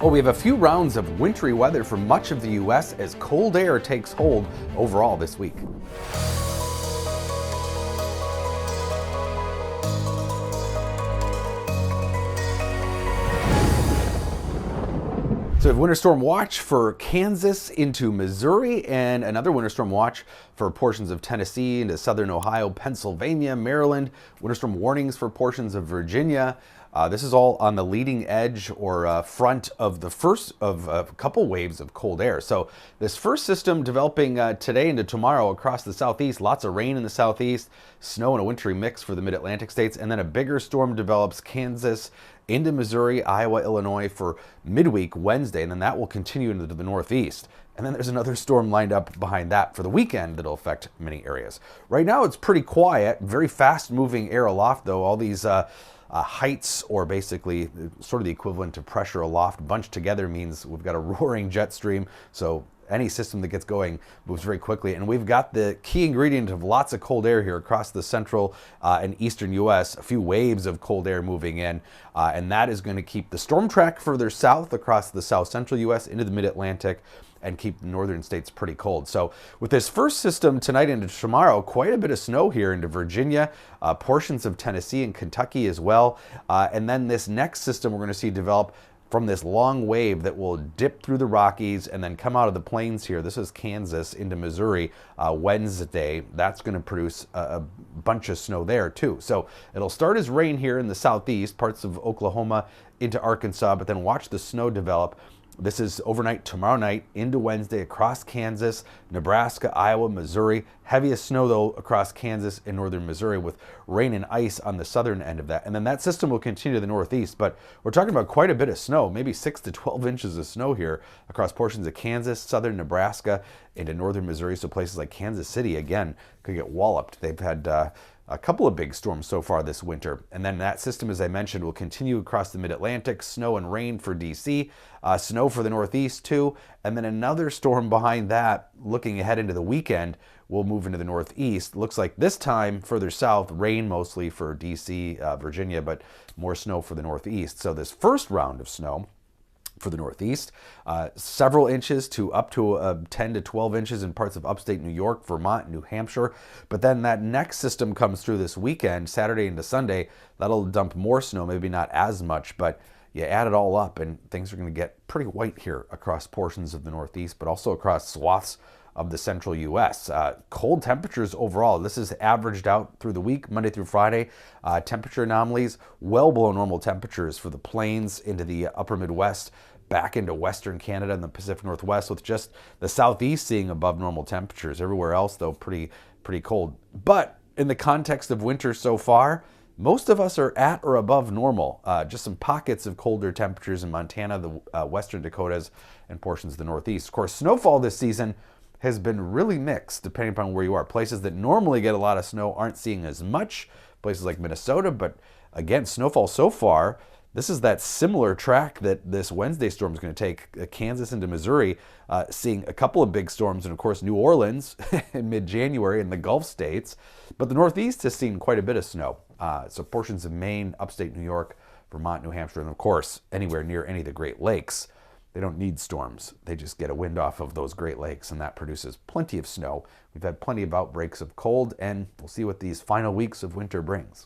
Well, we have a few rounds of wintry weather for much of the U.S. as cold air takes hold overall this week. So we have winter storm watch for Kansas into Missouri and another winter storm watch for portions of Tennessee into southern Ohio, Pennsylvania, Maryland. Winter storm warnings for portions of Virginia. This is all on the leading edge or front of the first of a couple waves of cold air. So this first system developing today into tomorrow across the southeast, lots of rain in the southeast, snow and a wintry mix for the mid-Atlantic states, and then a bigger storm develops Kansas into Missouri, Iowa, Illinois for midweek Wednesday, and then that will continue into the northeast. And then there's another storm lined up behind that for the weekend that'll affect many areas. Right now it's pretty quiet, very fast moving air aloft though. All these heights, or basically sort of the equivalent to pressure aloft, bunched together means we've got a roaring jet stream. So any system that gets going moves very quickly. And we've got the key ingredient of lots of cold air here across the central and eastern U.S., a few waves of cold air moving in. And that is going to keep the storm track further south across the south central U.S. into the mid-Atlantic and keep the northern states pretty cold. So with this first system tonight into tomorrow, quite a bit of snow here into Virginia, portions of Tennessee and Kentucky as well. And then this next system we're going to see develop from this long wave that will dip through the Rockies and then come out of the plains here. This is Kansas into Missouri Wednesday. That's going to produce a bunch of snow there too. So it'll start as rain here in the southeast, parts of Oklahoma into Arkansas, but then watch the snow develop. This is overnight tomorrow night into Wednesday across Kansas, Nebraska, Iowa, Missouri. Heaviest snow though across Kansas and northern Missouri with rain and ice on the southern end of that. And then that system will continue to the northeast, but we're talking about quite a bit of snow, maybe 6 to 12 inches of snow here across portions of Kansas, southern Nebraska, into northern Missouri. So places like Kansas City, again, could get walloped. They've had a couple of big storms so far this winter. And then that system, as I mentioned, will continue across the mid-Atlantic, snow and rain for DC, snow for the northeast too. And then another storm behind that, looking ahead into the weekend, will move into the northeast. Looks like this time further south, rain mostly for DC, Virginia, but more snow for the northeast. So this first round of snow for the northeast, several inches to up to 10 to 12 inches in parts of upstate New York, Vermont, New Hampshire. But then that next system comes through this weekend, Saturday into Sunday. That'll dump more snow, maybe not as much, but you add it all up and things are going to get pretty white here across portions of the northeast, but also across swaths of the central U.S. Cold temperatures overall. This is averaged out through the week, Monday through Friday. Temperature anomalies well below normal temperatures for the plains into the upper Midwest, back into Western Canada and the Pacific Northwest, with just the Southeast seeing above normal temperatures. Everywhere else, though, pretty cold. But in the context of winter so far, most of us are at or above normal. Just some pockets of colder temperatures in Montana, the Western Dakotas, and portions of the Northeast. Of course, snowfall this season has been really mixed depending upon where you are. Places that normally get a lot of snow aren't seeing as much. Places like Minnesota, but again, snowfall so far, this is that similar track that this Wednesday storm is going to take, Kansas into Missouri, seeing a couple of big storms, and of course New Orleans in mid-January in the Gulf states. But the Northeast has seen quite a bit of snow. So portions of Maine, upstate New York, Vermont, New Hampshire, and of course anywhere near any of the Great Lakes. They don't need storms. They just get a wind off of those Great Lakes, and that produces plenty of snow. We've had plenty of outbreaks of cold, and we'll see what these final weeks of winter brings.